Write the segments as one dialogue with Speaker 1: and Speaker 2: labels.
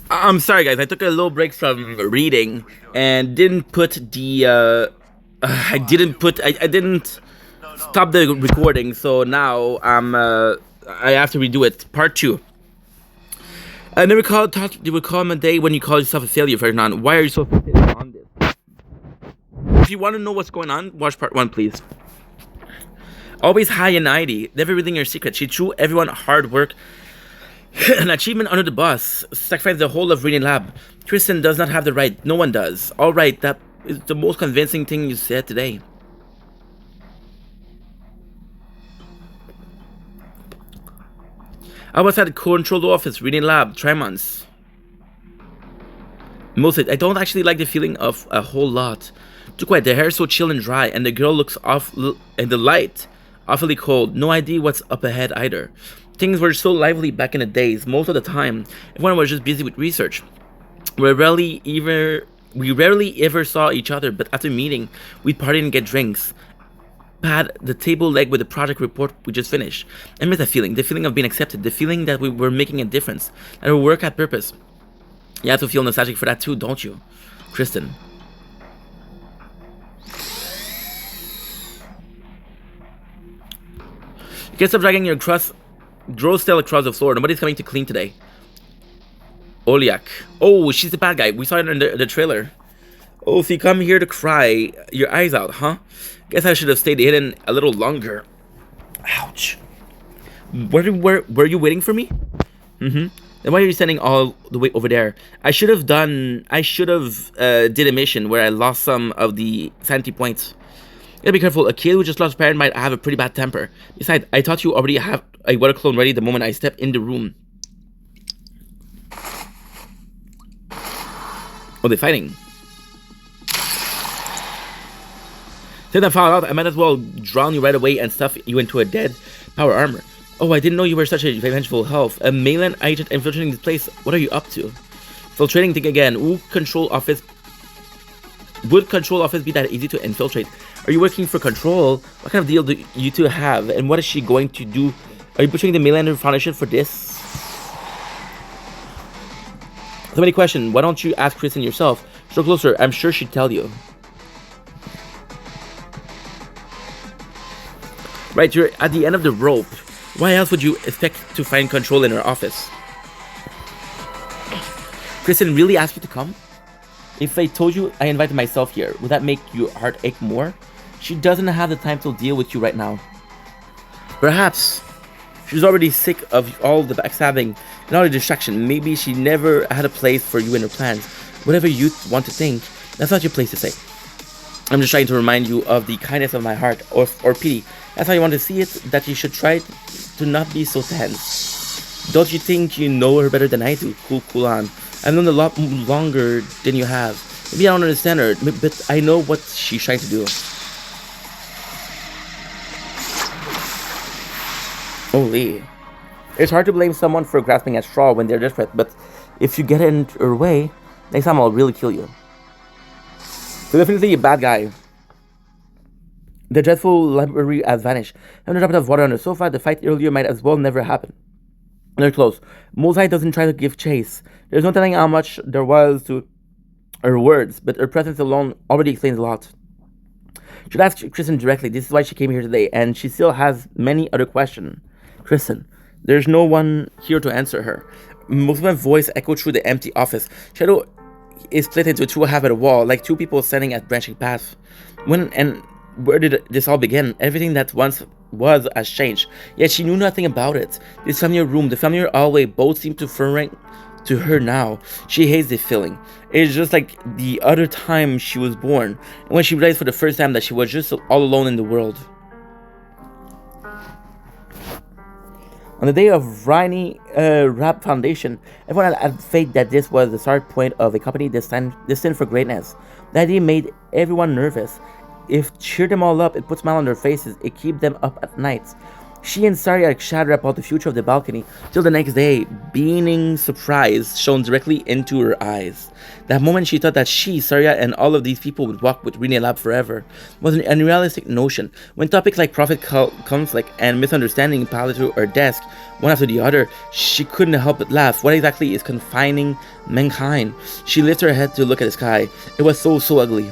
Speaker 1: I'm sorry, guys. I took a little break from reading and didn't put the. I didn't stop the recording, so now I have to redo it. Part two. I never thought you would come a day when you call yourself a failure, Ferdinand. Why are you so fixated on this? If you want to know what's going on, watch part one, please. Always high and mighty, never revealing your secret. She threw everyone hard work an achievement under the bus, sacrificed the whole of Reading Lab. Kristen does not have the right. No one does. All right, that is the most convincing thing you said today. I was at the control office, Reading Lab, 3 months. Mostly, I don't actually like the feeling of a whole lot. Too quiet, the hair is so chill and dry, and the girl looks off in the light, awfully cold. No idea what's up ahead either. Things were so lively back in the days. Most of the time, everyone was just busy with research. We rarely ever saw each other, but after meeting, we'd party and get drinks. Pad the table leg with the project report we just finished. I miss that feeling, the feeling of being accepted, the feeling that we were making a difference, that our work had purpose. You have to feel nostalgic for that too, don't you? Kristen. You can't stop dragging your gross still across the floor. Nobody's coming to clean today. Olyak. Oh, she's the bad guy. We saw it in the trailer. Oh, so you come here to cry your eyes out, huh? Guess I should have stayed hidden a little longer. Ouch. Were you waiting for me? Mm-hmm. Then why are you standing all the way over there? I should have did a mission where I lost some of the sanity points. You gotta be careful. A kid who just lost a parent might have a pretty bad temper. Besides, I thought you already have a water clone ready the moment I stepped in the room. Oh, they're fighting. Since I found out, I might as well drown you right away and stuff you into a dead power armor. Oh, I didn't know you were such a vengeful elf. A mainland agent infiltrating this place. What are you up to? Infiltrating thing again. Would control office be that easy to infiltrate? Are you working for Control? What kind of deal do you two have? And what is she going to do? Are you pushing the Mainlander Foundation for this? So many questions. Why don't you ask Kristen yourself? So closer. I'm sure she'd tell you. Right, you're at the end of the rope. Why else would you expect to find Control in her office? Kristen really asked you to come? If I told you I invited myself here, would that make your heart ache more? She doesn't have the time to deal with you right now. Perhaps she's already sick of all the backstabbing and all the distraction. Maybe she never had a place for you in her plans. Whatever you want to think, that's not your place to say. I'm just trying to remind you of the kindness of my heart, or pity. That's how you want to see it, that you should try to not be so tense. Don't you think you know her better than I do? Cool on. I've known a lot longer than you have. Maybe I don't understand her, but I know what she's trying to do. Holy. It's hard to blame someone for grasping at straw when they're desperate, but if you get in her way, next time I'll really kill you. So definitely a bad guy. The dreadful library has vanished. I'm gonna drop of water on the sofa. The fight earlier might as well never happen. They're close. Mosai doesn't try to give chase. There's no telling how much there was to her words, but her presence alone already explains a lot. Should ask Kristen directly. This is why she came here today, and she still has many other questions. Kristen, there's no one here to answer her. Most of my voice echoed through the empty office. Shadow is split into two half of the wall, like two people standing at branching paths. When and where did this all begin? Everything that once was has changed, yet she knew nothing about it. This familiar room, the familiar hallway, both seem to referring to her now. She hates the feeling. It's just like the other time she was born, and when she realized for the first time that she was just all alone in the world. On the day of Rainy Rap Foundation, everyone had faith that this was the start point of a company destined for greatness. The idea made everyone nervous. It cheered them all up, it put smiles on their faces, it kept them up at night. She and Saria chatted about the future of the balcony till the next day, beaming surprise shone directly into her eyes. That moment she thought that she, Saria, and all of these people would walk with Rene Lab forever was an unrealistic notion. When topics like profit, conflict, and misunderstanding piled to her desk, one after the other, she couldn't help but laugh. What exactly is confining mankind? She lifted her head to look at the sky. It was so ugly.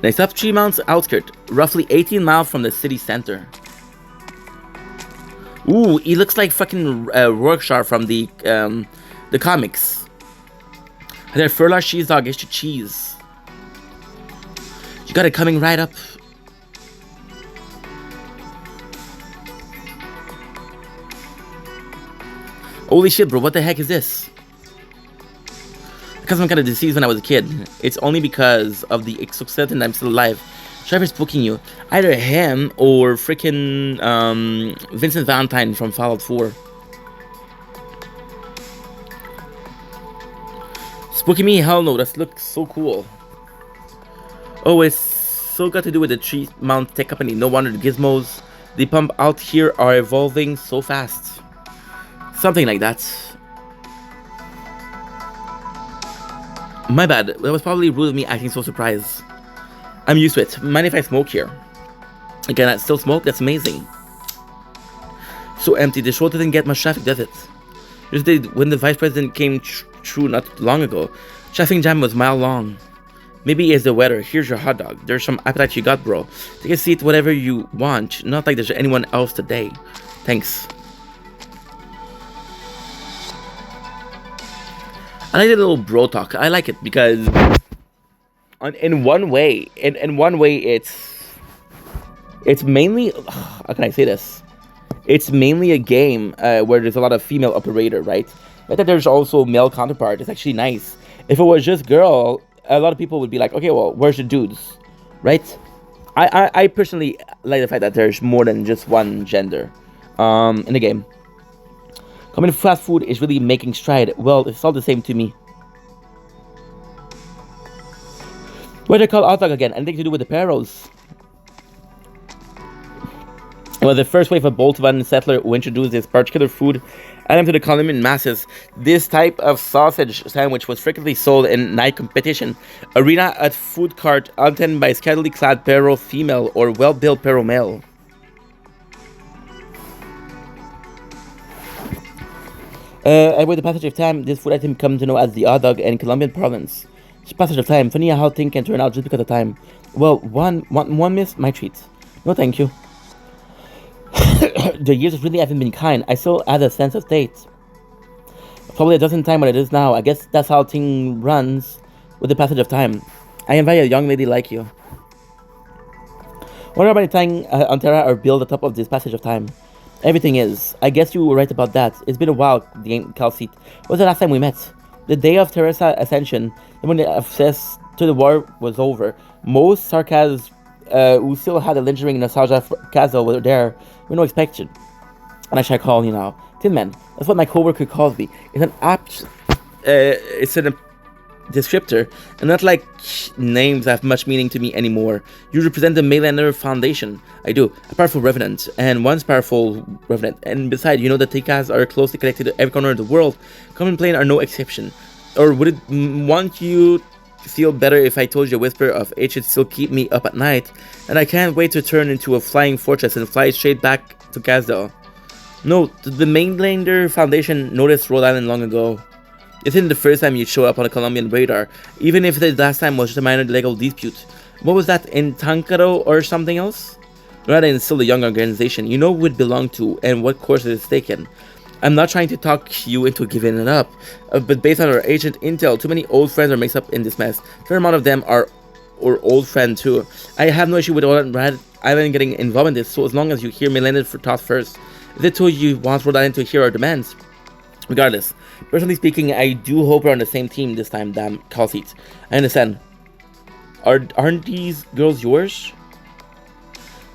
Speaker 1: Next up, Tremont's outskirt, roughly 18 miles from the city center. Ooh, he looks like fucking Rorschach from the comics. Their furlar cheese dog is to cheese. You got it coming right up. Holy shit, bro, what the heck is this? Because I'm kind of deceased when I was a kid. It's only because of the success and I'm still alive. Trevor's booking you. Either him or freaking Vincent Valentine from Fallout 4. Spooky me? Hell no, that looks so cool. Oh, it's so got to do with the Tremont Tech Company. No wonder the gizmos they pump out here are evolving so fast. Something like that. My bad, that was probably rude of me acting so surprised. I'm used to it. Mind if I smoke here? Again, I still smoke? That's amazing. So empty. The show didn't get much traffic, does it? Just did when the vice president came through not long ago. Traffic jam was mile long. Maybe it's the weather. Here's your hot dog. There's some appetite you got, bro. Take a seat, whatever you want. Not like there's anyone else today. Thanks. I like the little bro talk. I like it because in one way it's mainly how can I say this? It's mainly a game where there's a lot of female operator, right? But that there's also male counterpart. It's actually nice. If it was just girl, a lot of people would be like, okay, well, where's the dudes, right? I personally like the fact that there's more than just one gender in the game. Coming to fast food is really making stride. Well, it's all the same to me. What they call hot dog again? Anything to do with the Peros? Well, the first wave of Boltovan settler who introduced this particular food item to the Colombian masses. This type of sausage sandwich was frequently sold in night competition, arena at food cart, untended by scantily clad Pero female or well-built Pero male. And with the passage of time, this food item come to know as the hot dog in Colombian province. It's passage of time. Funny how things can turn out just because of time. Well, one miss, my treat. No, thank you. The years really haven't been kind. I still have a sense of state. Probably a dozen times what it is now. I guess that's how things runs with the passage of time. I invite a young lady like you. Wonder about the time Antera or build atop of this passage of time. Everything is. I guess you were right about that. It's been a while, the Calcite. When was the last time we met? The day of Teresa Ascension, and when the access to the war was over. Most Sarkaz who still had a lingering nostalgia for Kazo were there. We no expected. And I shall call you now. Tin Man. That's what my coworker calls me. It's an apt it's a descriptor, and not like names have much meaning to me anymore. You represent the Maylander Foundation. I do. A powerful revenant, and once powerful revenant. And besides, you know that Tikas are closely connected to every corner of the world. Common Plane are no exception. Or would it want you to feel better if I told you a whisper of it should still keep me up at night, and I can't wait to turn into a flying fortress and fly straight back to Kazdal? No, the Mainlander Foundation noticed Rhode Island long ago. It isn't the first time you show up on a Colombian radar, even if the last time was just a minor legal dispute. What was that, in Tancado or something else? Rhode Island is still a young organization. You know who it belonged to and what course it is taken. I'm not trying to talk you into giving it up, but based on our agent intel, too many old friends are mixed up in this mess. A fair amount of them are our old friends too. I have no issue with Rhode Island getting involved in this, so as long as you hear Mainlander for thought first. Is it too you want Rhode Island to hear our demands? Regardless, personally speaking, I do hope we're on the same team this time, damn call seats. I understand. Aren't these girls yours?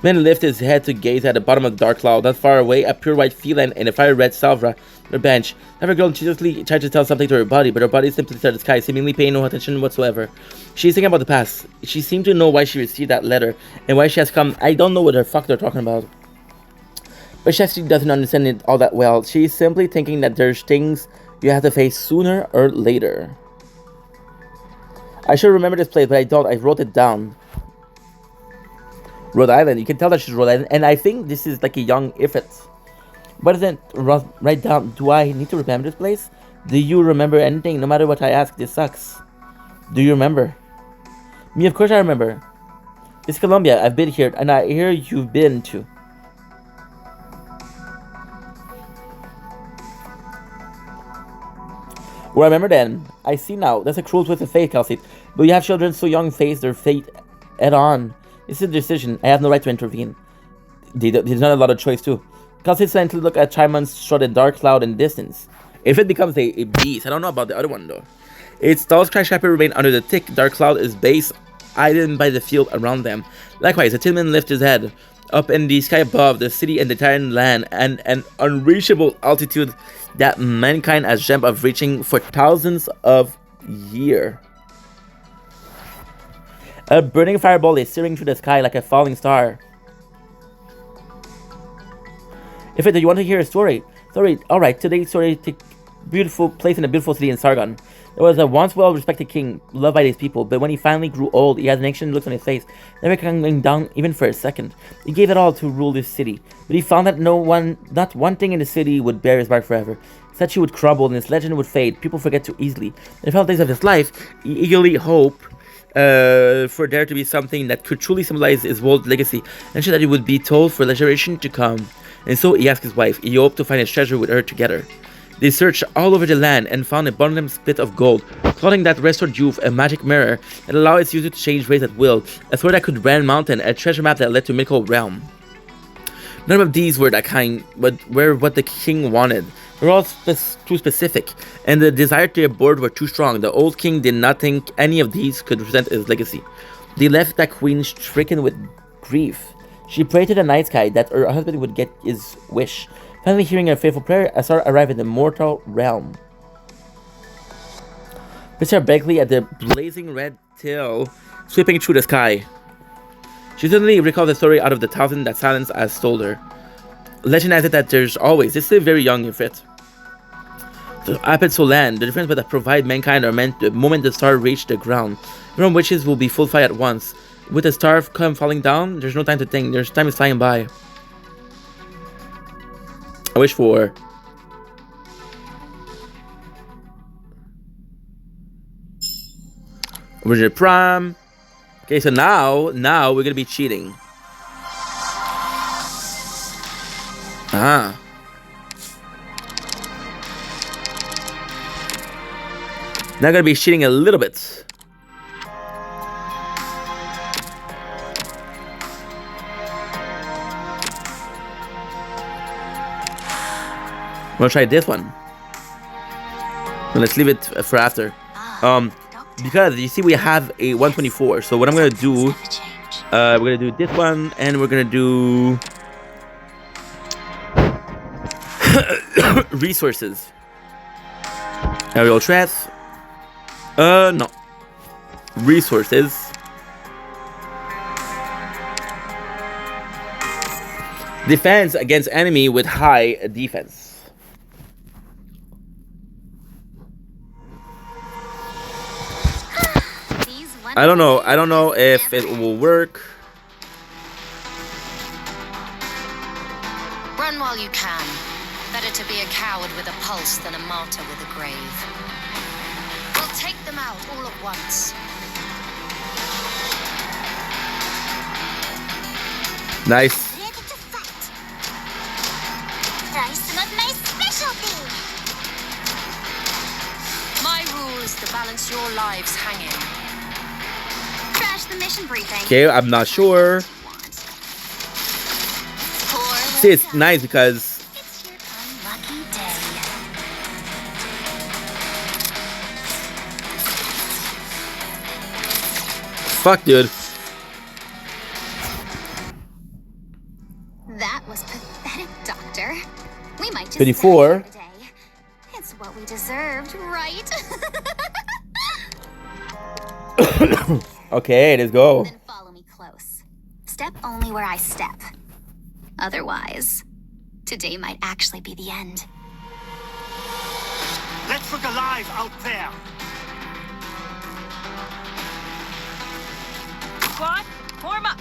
Speaker 1: Man lifted his head to gaze at the bottom of the dark cloud. Not far away, a pure white feline and a fire red salvra on a bench. Every girl intuitively tried to tell something to her body, but her body simply stared at the sky, seemingly paying no attention whatsoever. She's thinking about the past. She seemed to know why she received that letter, and why she has come. I don't know what the fuck they're talking about. But she actually doesn't understand it all that well. She's simply thinking that there's things you have to face sooner or later. I should remember this place, but I don't. I wrote it down. Rhode Island. You can tell that she's Rhode Island. And I think this is like a young Ifrit. What does it write down? Do I need to remember this place? Do you remember anything? No matter what I ask, this sucks. Do you remember? Me, of course I remember. It's Colombia. I've been here, and I hear you've been too. Well, I remember then. I see now. That's a cruel twist of fate, Kelsey. But you have children so young face their fate head on. This is a decision. I have no right to intervene. There's not a lot of choice, too. Kelsey silently look at Chimon's shrouded dark cloud in the distance. If it becomes a beast, I don't know about the other one, though. Its tall skyscraper remain under the thick dark cloud is base hidden by the field around them. Likewise, the Tinman lifts his head. Up in the sky above, the city and the entire land, and an unreachable altitude that mankind has dreamt of reaching for thousands of years. A burning fireball is searing through the sky like a falling star. If do you want to hear a story? Alright, today's story takes beautiful place in a beautiful city in Sargon. There was a once well-respected king, loved by his people, but when he finally grew old, he had an anxious look on his face, never coming down even for a second. He gave it all to rule this city, but he found that not one thing in the city would bear his mark forever. His statue would crumble and his legend would fade. People forget too easily. In the final days of his life, he eagerly hoped for there to be something that could truly symbolize his world legacy, and that it would be told for the generation to come. And so he asked his wife. He hoped to find his treasure with her together. They searched all over the land and found a bundle split of gold, clothing that restored youth, a magic mirror that allowed its user to change race at will, a sword that could brand mountain, a treasure map that led to a mythical realm. None of these were that kind, but were what the king wanted. They were all too specific, and the desire to board were too strong. The old king did not think any of these could represent his legacy. They left that queen stricken with grief. She prayed to the night sky that her husband would get his wish. Finally hearing her faithful prayer, a star arrived in the mortal realm. We stared blankly at the blazing red tail sweeping through the sky. She suddenly recalled the story out of the thousand that silence has told her. Legend has it that there's always, this is very young Ifrit. The Apid Solan, the difference that provide mankind are meant the moment the star reached the ground. Everyone wishes will be full fire at once. With the star come falling down, there's no time to think, there's time is flying by. I wish for original prime. Okay, so now we're gonna be cheating. Ah. Now gonna be cheating a little bit. I'm gonna try this one. But let's leave it for after. Because you see we have a 124. So what I'm gonna do, we're gonna do this one, and we're gonna do resources. Aerial threats. No. Resources. Defense against enemy with high defense. I don't know if it will work.
Speaker 2: Run while you can. Better to be a coward with a pulse than a martyr with a grave. We'll take them out all at once.
Speaker 1: Nice.
Speaker 3: Ready to fight. Try some of my specialty.
Speaker 2: My rule is to balance your lives hanging.
Speaker 3: Crash the mission briefing.
Speaker 1: Okay, I'm not sure. See, it's nice because
Speaker 3: It's your unlucky day.
Speaker 1: fuck, dude.
Speaker 3: Doctor. We might just
Speaker 1: 54.
Speaker 3: die today. It's what we deserved, right?
Speaker 1: Okay, let's go.
Speaker 3: Then follow me close. Step only where I step. Otherwise, today might actually be the end.
Speaker 4: Let's look alive out there.
Speaker 5: Squad, form up.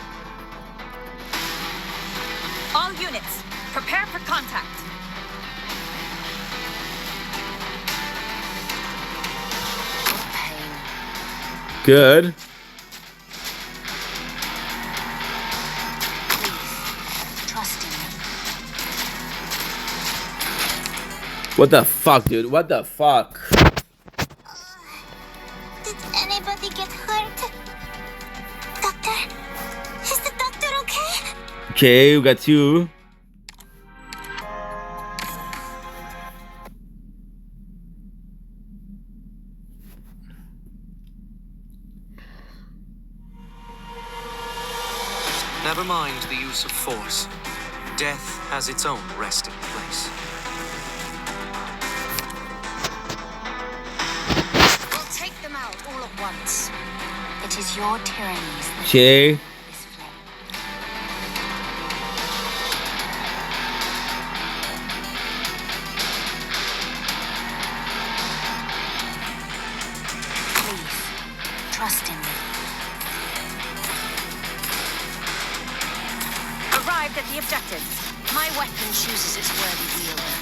Speaker 5: All units, prepare for contact.
Speaker 2: Pain.
Speaker 1: Good.
Speaker 3: Please, trust in me.
Speaker 1: What the fuck, dude? What the fuck?
Speaker 3: Did anybody get hurt? Doctor? Is the doctor okay?
Speaker 1: Okay, we got two.
Speaker 6: Never mind the use of force. Death has its own resting place.
Speaker 2: We'll take them out all at once.
Speaker 3: It is your tyrannies that
Speaker 1: Okay.
Speaker 3: this flame. Please, trust in me.
Speaker 5: Arrived at the objectives.
Speaker 2: My weapon chooses its worthy wielder.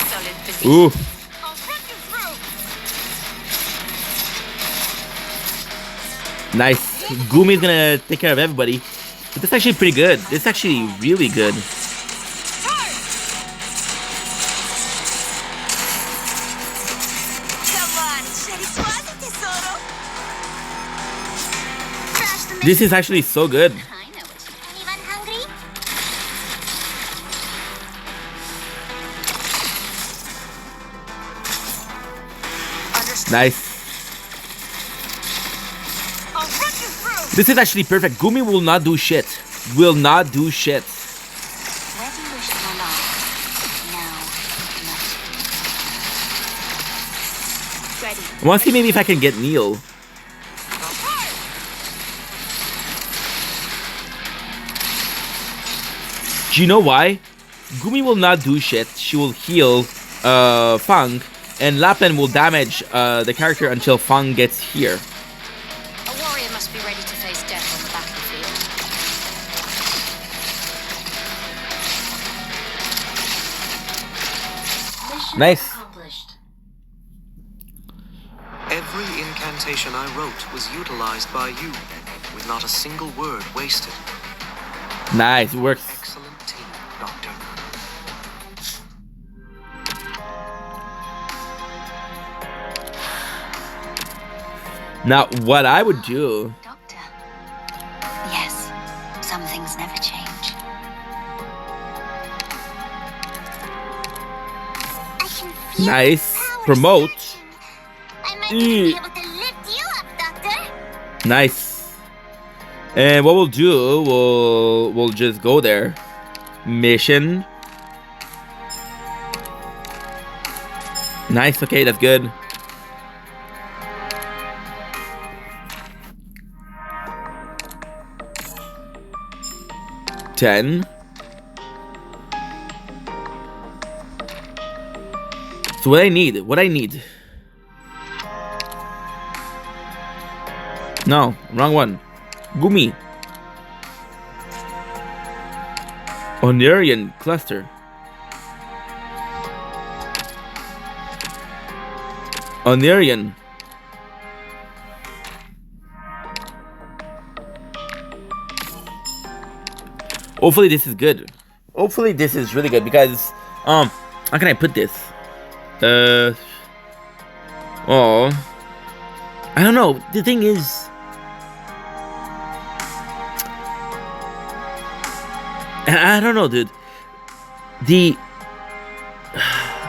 Speaker 5: Solid position.
Speaker 1: Ooh.
Speaker 5: I'll run you through.
Speaker 1: Nice. Gumi's gonna take care of everybody. But that's actually pretty good. It's actually really good.
Speaker 5: Come on, Sherry Swazi tesoro.
Speaker 3: Crash the
Speaker 1: This is actually so good.
Speaker 3: I know what you... Anyone hungry?
Speaker 1: Nice.
Speaker 5: I'll run you through.
Speaker 1: This is actually perfect. Gumi will not do shit. Will not do shit.
Speaker 3: Where do you wish to belong? Now, not.
Speaker 5: Ready.
Speaker 1: I want to see maybe if I can get Neil. Do you know why? Gumi will not do shit. She will heal Fang, and Laplan will damage the character until Fang gets here.
Speaker 2: A warrior must be ready to face death on the battlefield.
Speaker 3: Mission
Speaker 1: Nice.
Speaker 3: accomplished.
Speaker 6: Every incantation I wrote was utilized by you, with not a single word wasted.
Speaker 1: Nice, it works.
Speaker 6: Excellent team, Doctor.
Speaker 1: Now, what I would do...
Speaker 3: Doctor. Yes, some things never change. I can feel
Speaker 1: Nice.
Speaker 3: the power
Speaker 1: Promote.
Speaker 3: surging. I might even be able to lift you up, Doctor.
Speaker 1: Nice. And what we'll do, we'll just go there. Mission. Nice, okay, that's good. $10. So what I need? No, wrong one. Gumi. Onarian cluster. Onarian. Hopefully this is good. Hopefully this is really good because how can I put this? Oh, I don't know. The thing is, I don't know, dude.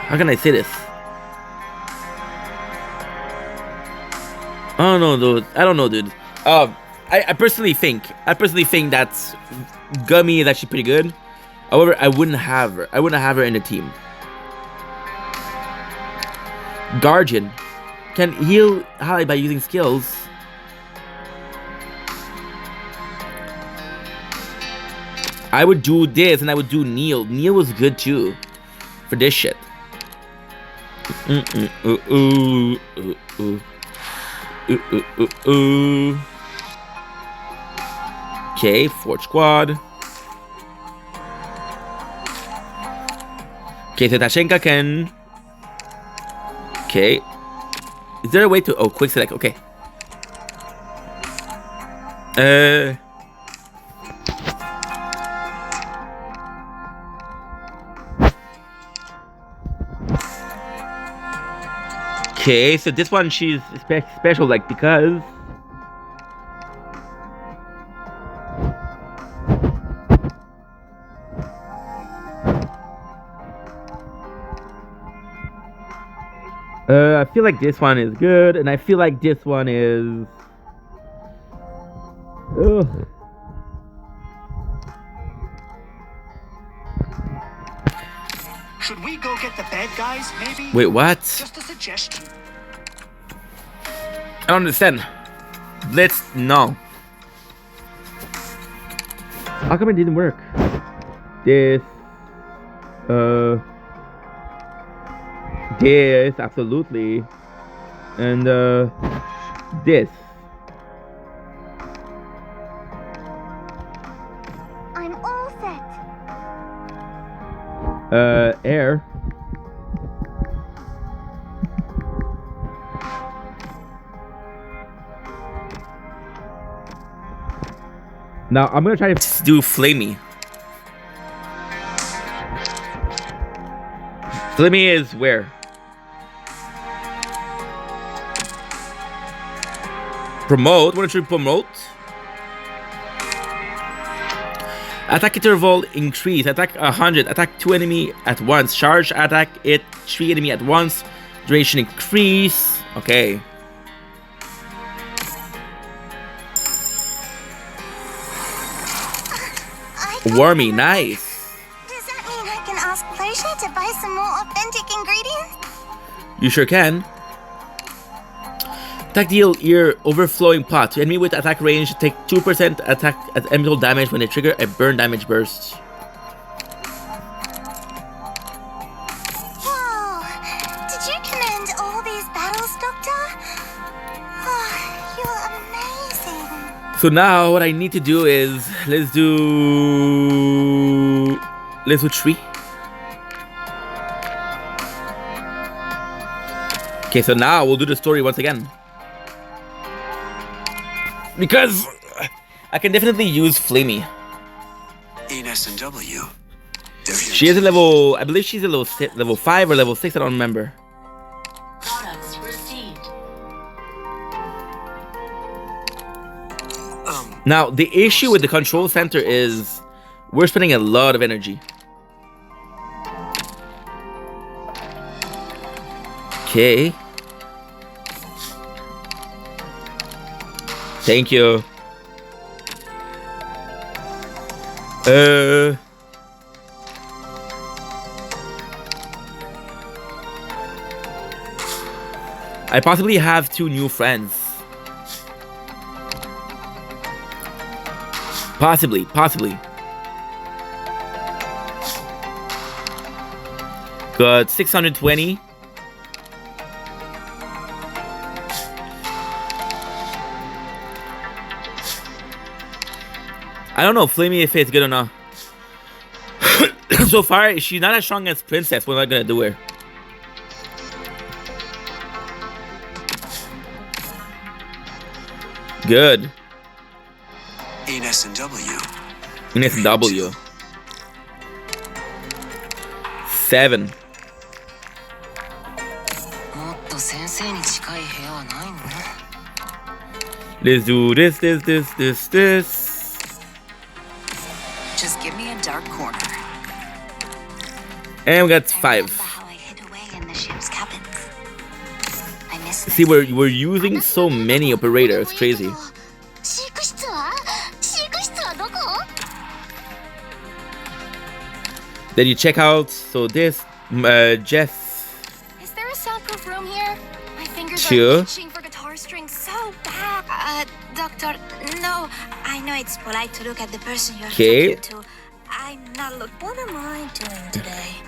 Speaker 1: How can I say this? I don't know, dude. I personally think that Gummy is actually pretty good. However, I wouldn't have her. I wouldn't have her in the team. Guardian can heal Hallie by using skills. I would do this and I would do Neil. Neil was good too for this shit. Okay, Forge Squad. Okay, so Tashenka can. Okay. Is there a way to. Oh, quick select. Okay. Okay, so this one she's special, like, because. I feel like this one is good, and I feel like this one is. Ugh.
Speaker 4: Should we go get the bad guys, maybe?
Speaker 1: Wait, what?
Speaker 4: Just a suggestion.
Speaker 1: I don't understand. Blitz, no. How come it didn't work? This. This, absolutely. And, this.
Speaker 3: I'm all set.
Speaker 1: Air. Now, I'm gonna try to do Flamey. Flamey is where? Promote? What should we promote? Attack interval increase. Attack 100. Attack 2 enemy at once. Charge attack it 3 enemy at once. Duration increase. Okay. Wormy, nice.
Speaker 3: Does that mean I can ask Pleasure to buy some more authentic ingredients?
Speaker 1: You sure can. Attack deal ear overflowing pot. To enemy with attack range, take 2% attack at elemental damage when they trigger a burn damage burst.
Speaker 3: Whoa! Did you command all these battles, Doctor? Oh, you're amazing.
Speaker 1: So now what I need to do is let's do 3. Okay, so now we'll do the story once again. Because I can definitely use Flamey.
Speaker 6: In S&W.
Speaker 1: She is a level, I believe she's a level 5 or level 6, I don't remember.
Speaker 5: Products received.
Speaker 1: Now, the issue with the control center is we're spending a lot of energy. Okay. Thank you. I possibly have 2 new friends. Possibly. Got 620. I don't know, Flamey, if it's good or not. So far, she's not as strong as Princess. We're not gonna do her. Good.
Speaker 6: In S&W.
Speaker 1: In S&W. 7.
Speaker 2: もっと先生に近い部屋はないの？
Speaker 1: Let's do this.
Speaker 5: Just give me a dark corner.
Speaker 1: And we got 5.
Speaker 3: How I hid away in the ship's cabins. I miss
Speaker 1: See, we're using so many operators. Crazy.
Speaker 3: 飼育室はどこ？
Speaker 1: Then you check out. So this, Jess.
Speaker 3: Is there a soundproof room here? My fingers
Speaker 1: Sure.
Speaker 3: are itching for guitar strings so bad. Doctor, no. I know it's polite to look at the person you're
Speaker 1: Okay.
Speaker 3: talking to. I'm not look. What am I doing today?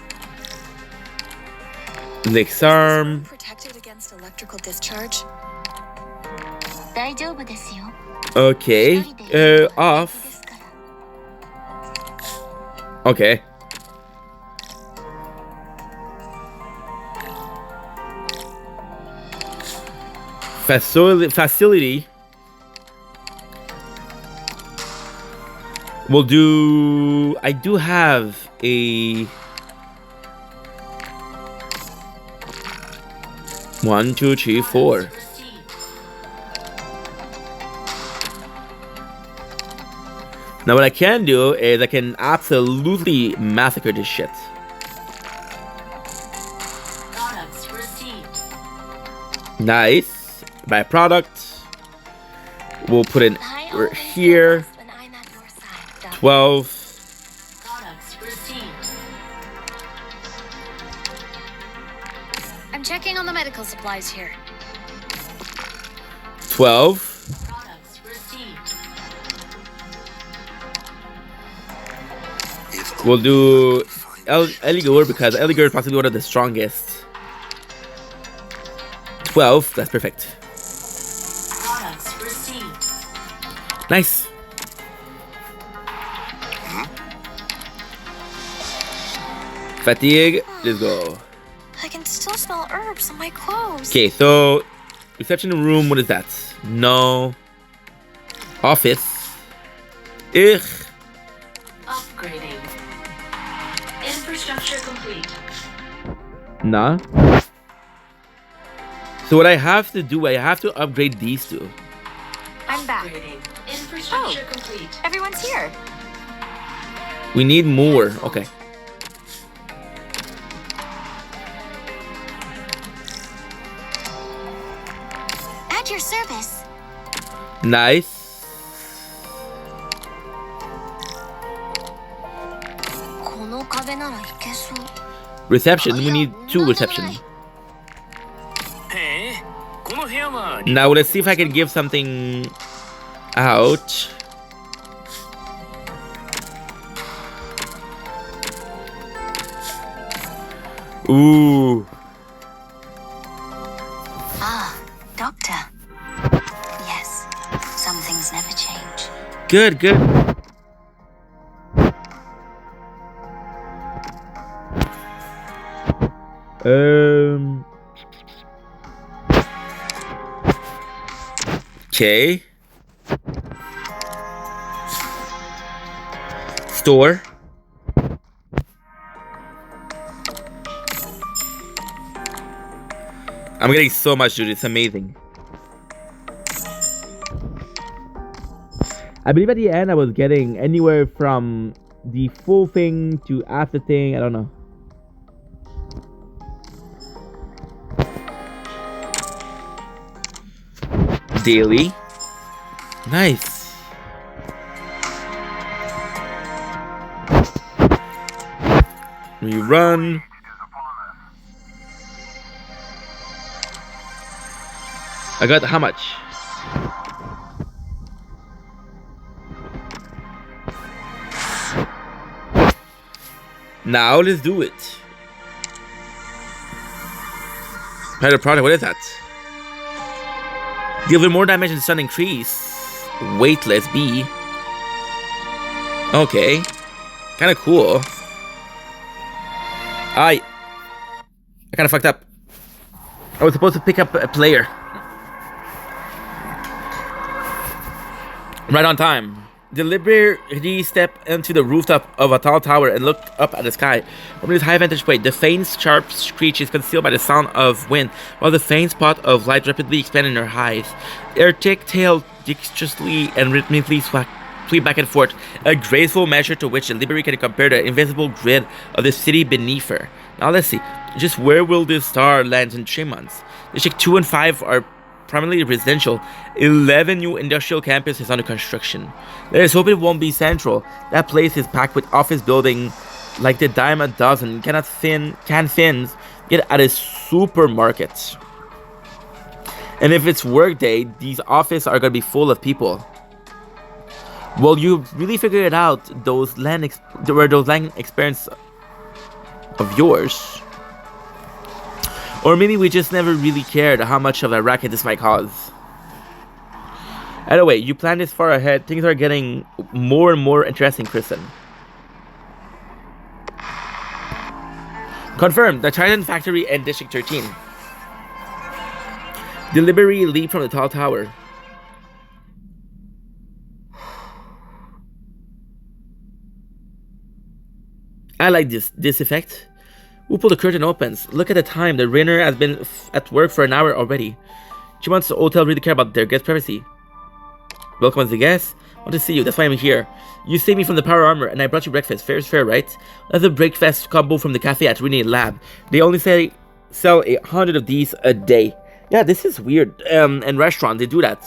Speaker 1: Next arm.
Speaker 3: Protected against electrical discharge. 大丈夫ですよ。
Speaker 1: Okay. Off. Okay. Facility. We'll do. I do have a 1, 2, 3, 4. Now what I can do is I can absolutely massacre this shit.
Speaker 5: Products received.
Speaker 1: Nice. Byproduct. We'll put in here. 12.
Speaker 5: Products received.
Speaker 2: I'm checking on the medical supplies here.
Speaker 1: 12.
Speaker 5: Products received.
Speaker 1: We'll do Eligor because Eligor is possibly one of the strongest. 12. That's perfect.
Speaker 5: Products received.
Speaker 1: Nice. Fatigue. Let's go.
Speaker 3: I can still smell herbs on my clothes.
Speaker 1: Okay, so reception room. What is that? No. Office. Ugh.
Speaker 5: Upgrading. Infrastructure complete.
Speaker 1: Nah. So what I have to do, I have to upgrade these two.
Speaker 3: I'm back.
Speaker 5: Upgrading. Infrastructure complete.
Speaker 3: Everyone's here.
Speaker 1: We need more. Okay.
Speaker 3: At your service.
Speaker 1: Nice. Reception. We need 2 reception. Now let's see if I can give something out. Ooh.
Speaker 3: Ah, doctor. Yes, some things never change.
Speaker 1: Good, good. Okay. Store. I'm getting so much, dude. It's amazing. I believe at the end I was getting anywhere from the full thing to after thing. I don't know. Daily. Nice. We run. I got how much? Now let's do it. Better product, what is that? Deal with more damage and stun increase. Weightless B. Okay. Kinda cool. I kinda fucked up. I was supposed to pick up a player. Right on time. Deliberately step into the rooftop of a tall tower and look up at the sky. From this high vantage point, the faint, sharp screech is concealed by the sound of wind, while the faint spot of light rapidly expanding in her eyes. Her thick tail dexterously and rhythmically sweep back and forth, a graceful measure to which the Liberi can compare the invisible grid of the city beneath her. Now let's see, just where will this star land in 3 months? District 2 and 5 are primarily residential. 11 new industrial campuses under construction. Let us hope it won't be central. That place is packed with office building like the dime a dozen can thins get at a supermarket. And if it's workday, these offices are gonna be full of people. Well, you really figure it out, those land experience of yours. Or maybe we just never really cared how much of a racket this might cause. Anyway, you plan this far ahead. Things are getting more and more interesting, Kristen. Confirmed. The Trident Factory and District 13. Delivery leap from the tall tower. I like this effect. We'll pull the curtain opens. Look at the time. The Rainer has been at work for an hour already. She wants the hotel really care about their guest privacy. Welcome as a guest. Want to see you. That's why I'm here. You saved me from the power armor, and I brought you breakfast. Fair is fair, right? That's a breakfast combo from the cafe at Renee Lab. They only sell 100 of these a day. Yeah, this is weird. And restaurant, they do that.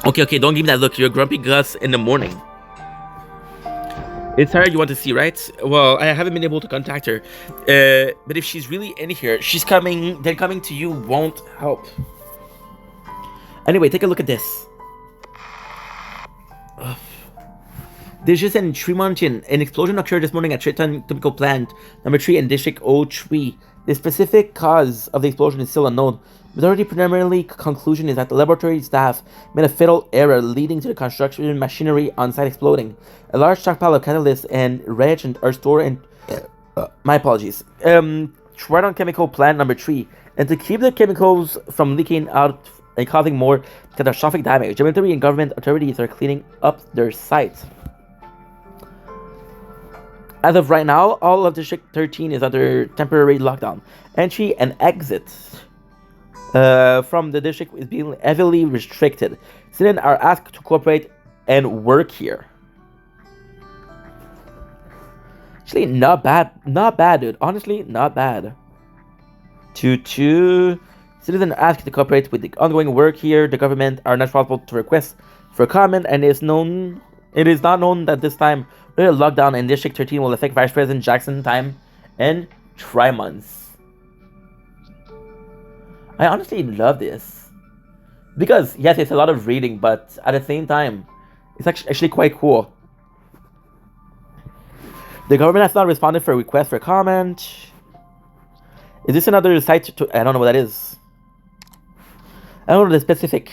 Speaker 1: Okay, don't give me that look. You're grumpy Gus in the morning. It's her you want to see, right? Well, I haven't been able to contact her. But if she's really in here, she's coming. Then coming to you won't help. Anyway, take a look at this. Ugh. There's just an Tremontian. An explosion occurred this morning at Triton Chemical Plant number 3 in District 03. The specific cause of the explosion is still unknown. Majority preliminary conclusion is that the laboratory staff made a fatal error leading to the construction machinery on site exploding. A large stockpile of catalysts and reagent are stored in my apologies. Triton Chemical Plant number 3. And to keep the chemicals from leaking out and causing more catastrophic damage, the military and government authorities are cleaning up their site. As of right now, all of District 13 is under temporary lockdown. Entry and exit from the district is being heavily restricted. Citizens are asked to cooperate and work here. Actually, not bad, dude. Honestly, not bad. 2-2. Citizens are asked to cooperate with the ongoing work here. The government are not responsible to request for comment, and it is not known that this time the lockdown in District 13 will affect Vice President Jackson time and Trimonths. I honestly love this. Because, yes, it's a lot of reading, but at the same time, it's actually quite cool. The government has not responded for a request for comment. Is this another site I don't know what that is. I don't know the specific.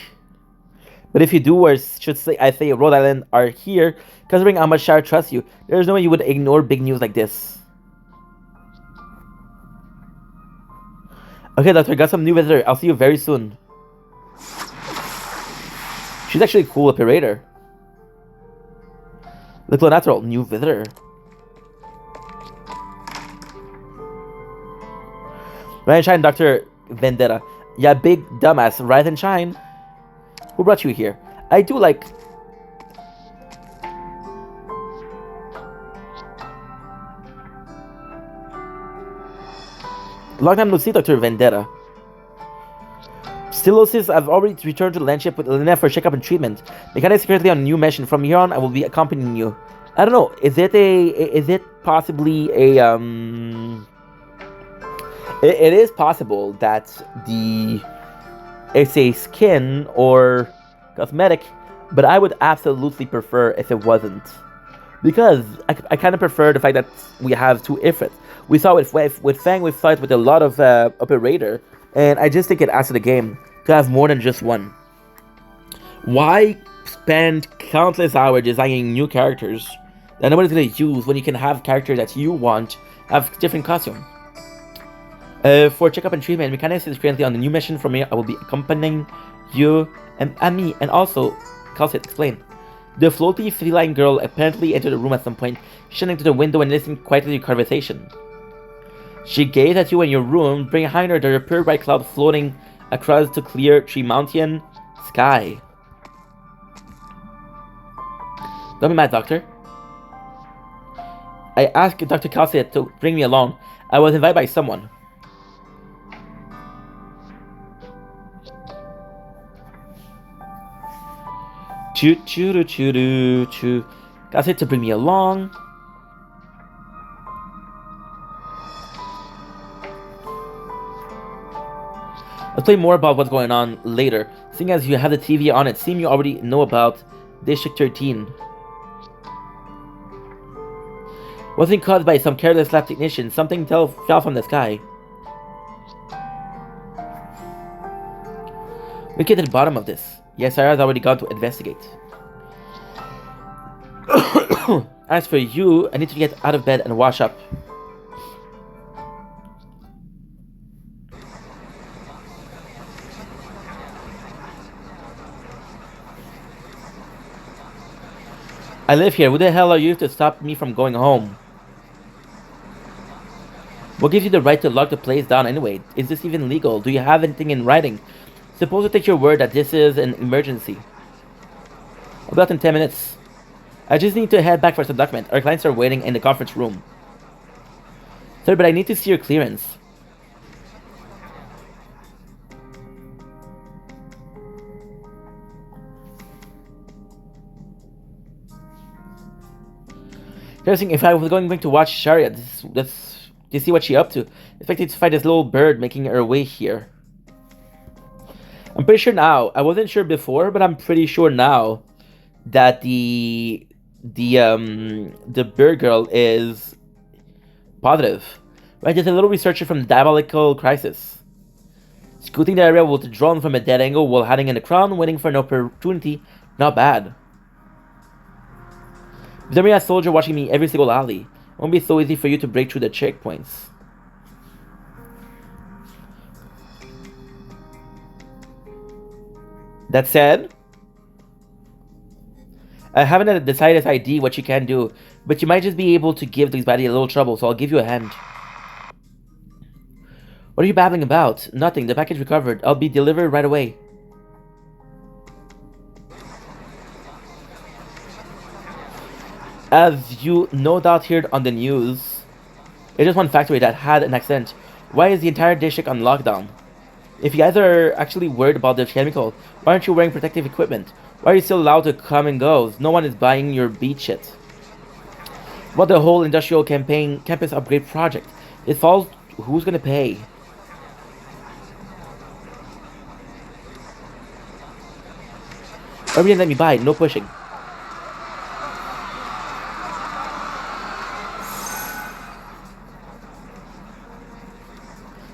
Speaker 1: But if you do, or should say, I say Rhode Island are here, considering how much Shire trusts you, there's no way you would ignore big news like this. Okay, Doctor, got some new visitor. I'll see you very soon. She's actually a cool operator. Look, natural, new visitor. Rise and shine, Dr. Vendetta. Yeah, big dumbass. Rise and shine. Who brought you here? I do like... Long time no see, Dr. Vendetta. Stilosis, I've already returned to the landship with Elena for checkup and treatment. Mechanics currently on a new mission. From here on, I will be accompanying you. I don't know. Is it possibly a It is possible that it's a skin or cosmetic, but I would absolutely prefer if it wasn't, because I kind of prefer the fact that we have two Ifrits. We saw it with Fang, we saw it with a lot of operator, and I just think it adds to the game to have more than just one. Why spend countless hours designing new characters that nobody's going to use when you can have characters that you want have different costumes? For checkup and treatment, Mechanics is currently on the new mission. From here, I will be accompanying you and me, and also, Calcit explained. The floaty feline girl apparently entered the room at some point, shunning to the window and listening quietly to your conversation. She gazed at you in your room. Behind her, there was a pure white cloud floating across the clear Tremontian sky. Don't be mad, Doctor. I asked Dr. Calcit to bring me along. I was invited by someone. Choo choo choo choo choo. Got it to bring me along. I'll tell you more about what's going on later. Seeing as you have the TV on, it seems you already know about District 13. Wasn't caused by some careless lab technician. Something fell from the sky. We get to the bottom of this. Yes, Sarah's already gone to investigate. As for you, I need to get out of bed and wash up. I live here. Who the hell are you to stop me from going home? What gives you the right to lock the place down anyway? Is this even legal? Do you have anything in writing? Suppose to take your word that this is an emergency. I'll be out in 10 minutes. I just need to head back for some document. Our clients are waiting in the conference room. Sorry, but I need to see your clearance. Interesting. If I was going to watch Sharia, that's to see what she's up to. Expected to find this little bird making her way here. I'm pretty sure now. I wasn't sure before, but I'm pretty sure now that the bird girl is positive. Right? There's a little researcher from the Diabolical Crisis. Scooting the area with a drone from a dead angle while hiding in the crown, waiting for an opportunity. Not bad. There may be a soldier watching me every single alley. It won't be so easy for you to break through the checkpoints. That said, I haven't decided ID what you can do, but you might just be able to give these baddies a little trouble, so I'll give you a hand. What are you babbling about? Nothing. The package recovered. I'll be delivered right away. As you no doubt heard on the news, it is one factory that had an accident. Why is the entire district on lockdown? If you guys are actually worried about the chemical, why aren't you wearing protective equipment? Why are you still allowed to come and go? No one is buying your beat shit. What the whole industrial campus upgrade project? It falls. Who's gonna pay? Everybody let me buy. No pushing.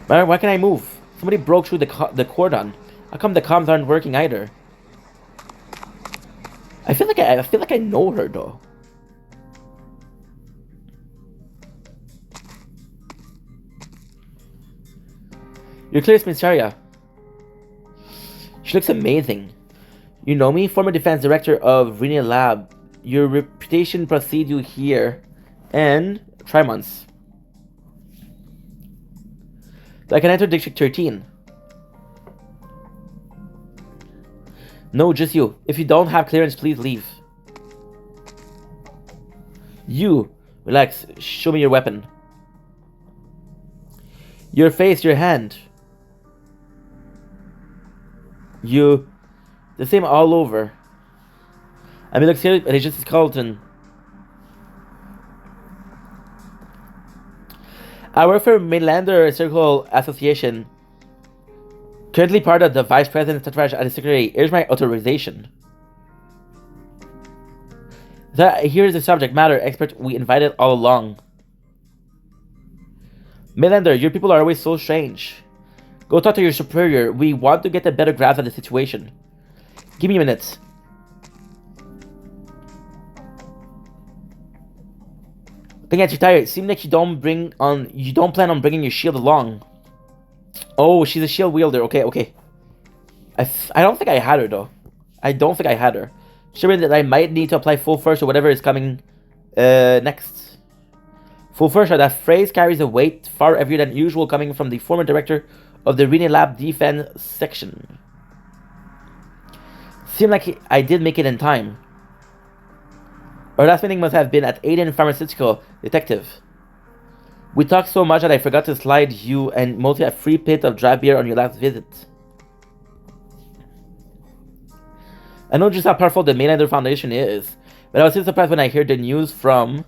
Speaker 1: Why can't I move? Somebody broke through the cordon. How come the comms aren't working either? I feel like I know her though. You're clear, Miss Sharia. She looks amazing. You know me, former defense director of Renia Lab. Your reputation precedes you here, and try months. So I can enter District 13. No, just you. If you don't have clearance, please leave. You. Relax. Show me your weapon. Your face, your hand. You. The same all over. I mean, look serious, but it's just a skeleton. I work for Mainlander Circle Association. Currently part of the Vice President's entourage and the Secretary. Here's my authorization. Here's the subject matter expert we invited all along. Mainlander, your people are always so strange. Go talk to your superior. We want to get a better grasp of the situation. Give me a minute. I think you're tired. It seems like you don't plan on bringing your shield along. Oh, she's a shield wielder. Okay. I don't think I had her though. I don't think I had her. Sure that I might need to apply full first or whatever is coming next. Full first, that phrase carries a weight far heavier than usual coming from the former director of the Renia Lab Defense Section. Seemed like I did make it in time. Our last meeting must have been at Aiden Pharmaceutical, Detective. We talked so much that I forgot to slide you and mostly a free pint of dry beer on your last visit. I know just how powerful the Mainlander Foundation is, but I was still surprised when I heard the news from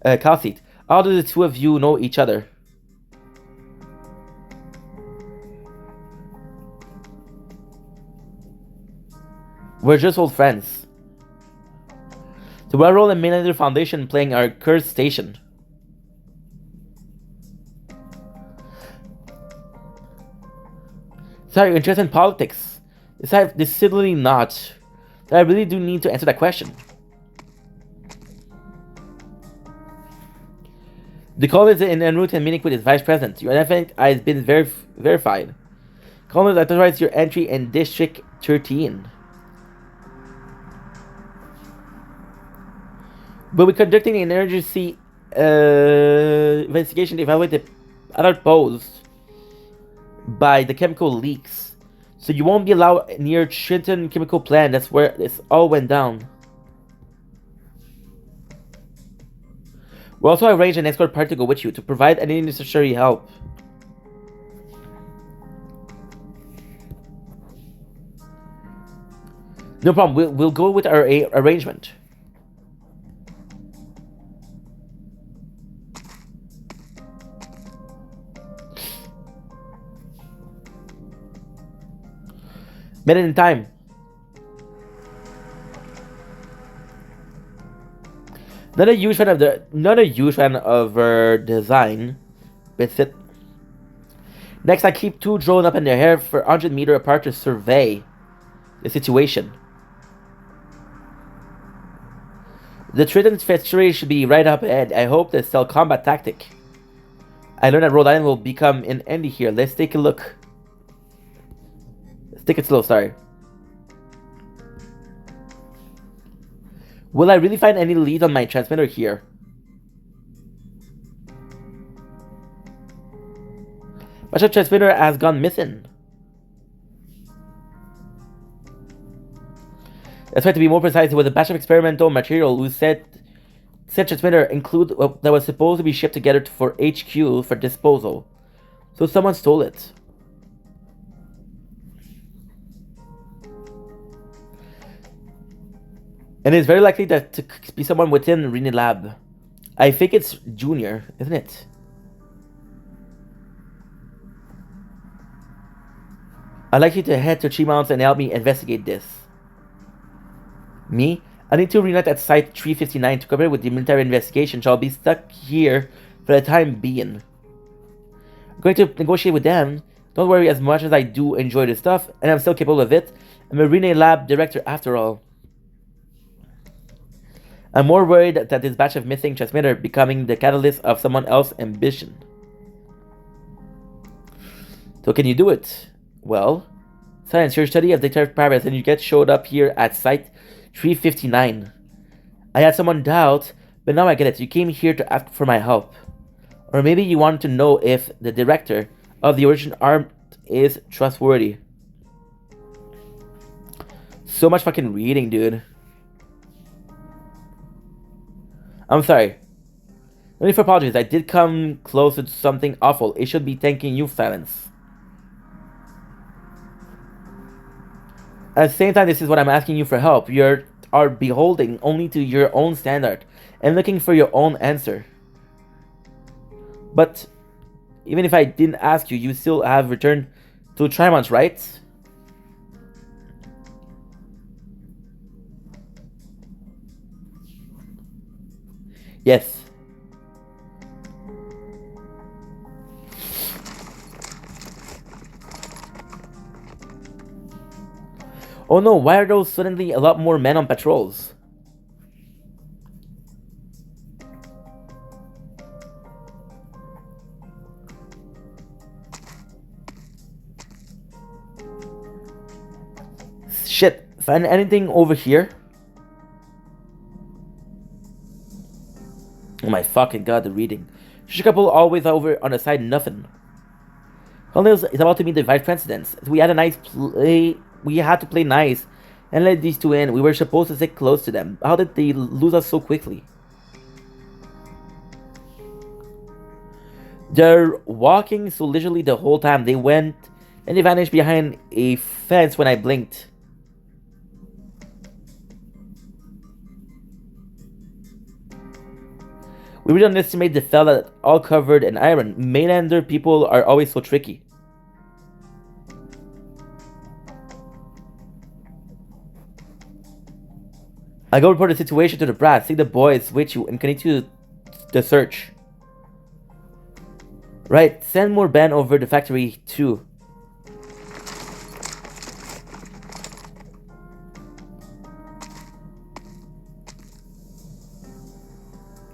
Speaker 1: Calcite. How do the two of you know each other? We're just old friends. So I role in Mainlander Foundation playing our cursed station. Sorry, you're interested in politics. Decidedly not. I really do need to answer that question. The call is en route and meeting with his vice president. Your event has been verified. Call has authorized your entry in District 13. We'll be conducting an emergency investigation to evaluate the alert posed by the chemical leaks. So you won't be allowed near Chinton chemical plant. That's where this all went down. We'll also arrange an escort party to go with you to provide any necessary help. No problem. We'll go with our arrangement. Made it in time. Not a huge fan of her design. With it. Next, I keep two drones up in the air for 100 meters apart to survey the situation. The Triton's factory should be right up ahead. I hope that's still combat tactic. I learned that Rhode Island will become an enemy here. Let's take a look. Take it slow, sorry. Will I really find any lead on my transmitter here? My transmitter has gone missing. That's right, to be more precise, it was a batch of experimental material who said transmitter that was supposed to be shipped together for HQ for disposal. So someone stole it. And it's very likely that to be someone within Rene Lab. I think it's Junior, isn't it? I'd like you to head to Tremounts and help me investigate this. Me? I need to reunite at Site 359 to cooperate with the military investigation, so I'll be stuck here for the time being. I'm going to negotiate with them. Don't worry, as much as I do enjoy this stuff, and I'm still capable of it, I'm a Rene Lab director after all. I'm more worried that this batch of missing transmitter becoming the catalyst of someone else's ambition. So can you do it? Well, science, your study of detective pirates and you get showed up here at Site 359. I had someone doubt, but now I get it. You came here to ask for my help. Or maybe you wanted to know if the director of the original art is trustworthy. So much fucking reading, dude. I'm sorry. No need for apologies. I did come close to something awful. It should be thanking you, Silence. At the same time, this is what I'm asking you for help. You are beholding only to your own standard and looking for your own answer. But even if I didn't ask you, you still have returned to Tremounts, right? Yes. Oh no, why are those suddenly a lot more men on patrols? Shit, find anything over here? Oh my fucking god, the reading. Shush couple always over on the side, nothing. Colonel is about to meet the vice presidents. We had a nice play. We had to play nice and let these two in. We were supposed to sit close to them. How did they lose us so quickly? They're walking so leisurely the whole time. They went and they vanished behind a fence when I blinked. We really underestimate the fella all covered in iron. Mainlander people are always so tricky. I go report the situation to the brass. Take the boys with you and continue the search. Right, send more Ben over the factory too.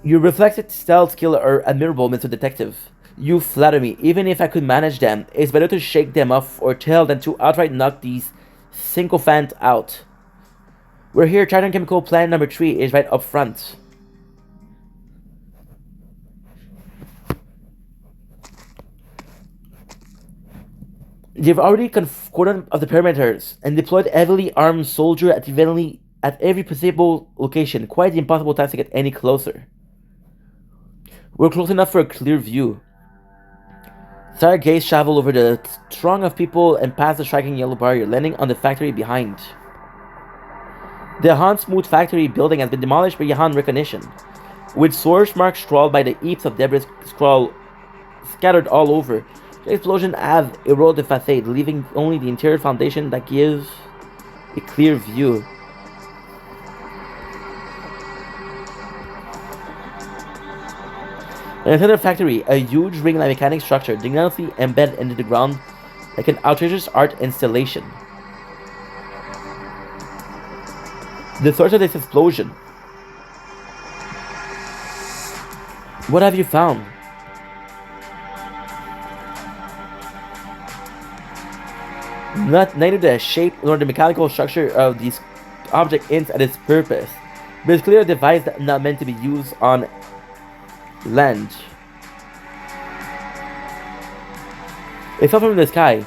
Speaker 1: Your reflected stealth skill are admirable, Mr. Detective. You flatter me. Even if I could manage them, it's better to shake them off or tail than to outright knock these sycophants out. We're here. Triton Chemical Plant number 3 is right up front. They've already cordoned off the perimeters and deployed heavily armed soldiers at every possible location. Quite impossible task to get any closer. We're close enough for a clear view. Sarah gaze travel over the throng of people and past the striking yellow barrier, landing on the factory behind. The Han Smooth factory building has been demolished beyond recognition, with source marks scrawled by the heaps of debris scattered all over. The explosion has eroded the facade, leaving only the interior foundation that gives a clear view. In another factory, a huge ring-like mechanic structure diagonally embedded into the ground like an outrageous art installation. The source of this explosion. What have you found? Neither the shape nor the mechanical structure of this object hints at its purpose, but it's clearly a device that's not meant to be used on land. It fell from the sky.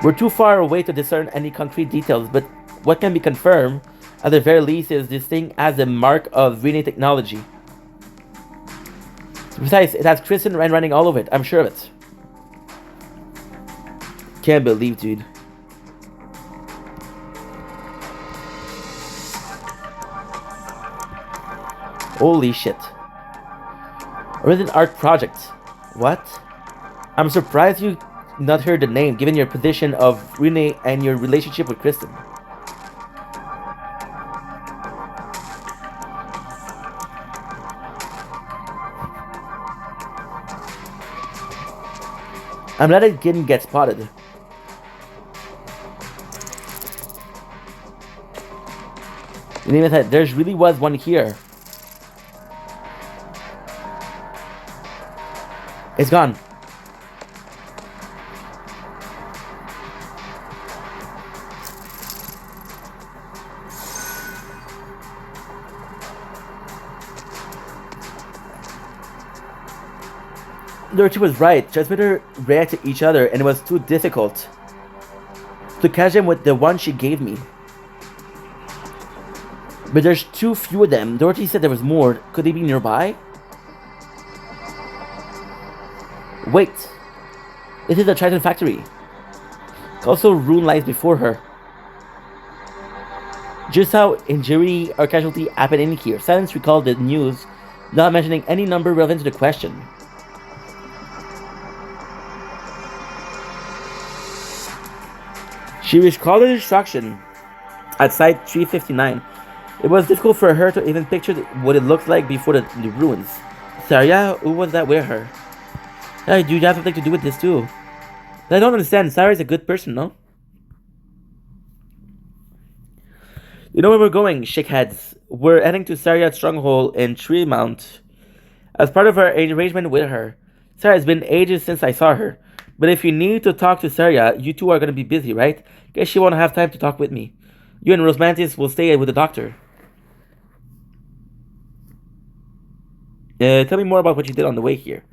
Speaker 1: We're too far away to discern any concrete details, but what can be confirmed, at the very least, is this thing has a mark of Rene technology. Besides, it has Kristen running all over it, I'm sure of it. Can't believe, dude. Holy shit. Written art project. What? I'm surprised you not heard the name, given your position of Rene and your relationship with Kristen. I'm glad it didn't get spotted. You name it, there really was one here. It's gone. Dorothy was right. Transmitter reacted to each other and it was too difficult to catch them with the one she gave me. But there's too few of them. Dorothy said there was more. Could they be nearby? Wait. This is the Triton factory. Also, ruin lies before her. Just how injury or casualty happened in here. Silence recalled the news, not mentioning any number relevant to the question. She recalled the destruction at Site 359. It was difficult for her to even picture what it looked like before the ruins. Sarah, who was that with her? Hey, do you have something to do with this too? I don't understand. Sarah's a good person, no? You know where we're going, shakeheads. We're heading to Sarah's stronghold in Treemount as part of our arrangement with her. Sarah, it's been ages since I saw her. But if you need to talk to Sarah, you two are going to be busy, right? Guess she won't have time to talk with me. You and Rosemantis will stay with the doctor. Tell me more about what you did on the way here.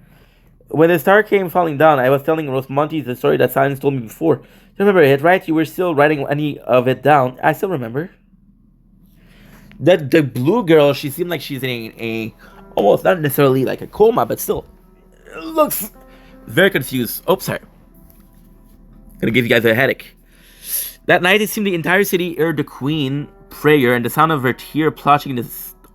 Speaker 1: When the star came falling down, I was telling Rosemantis the story that Silence told me before. You remember it, right? You were still writing any of it down. I still remember. The blue girl, she seemed like she's in a almost not necessarily like a coma, but still looks very confused. Oh, sorry. Gonna give you guys a headache. That night, it seemed the entire city heard the Queen prayer and the sound of her tear plotching the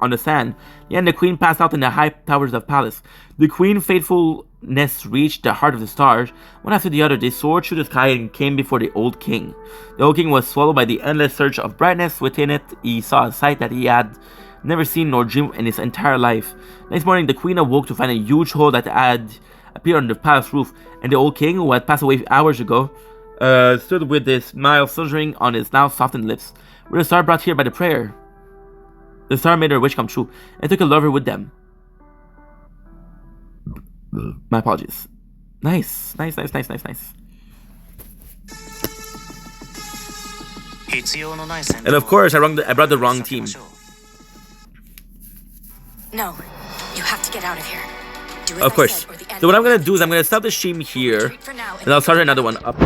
Speaker 1: on the sand. And the queen passed out in the high towers of the palace. The queen faithfulness reached the heart of the stars. One after the other, they soared through the sky and came before the old king. The old king was swallowed by the endless surge of brightness. Within it, he saw a sight that he had never seen nor dreamed in his entire life. Next morning, the queen awoke to find a huge hole that had appeared on the palace roof, and the old king, who had passed away hours ago, stood with a smile filtering on his now softened lips. With a star brought here by the prayer, the star made her wish come true, and took a lover with them. My apologies. Nice. And of course, I brought the wrong team.
Speaker 7: No, you have to get out of here. Do as
Speaker 1: Of
Speaker 7: I
Speaker 1: course.
Speaker 7: said, or the
Speaker 1: So what I'm gonna do is I'm gonna stop the stream here, and I'll start another one up.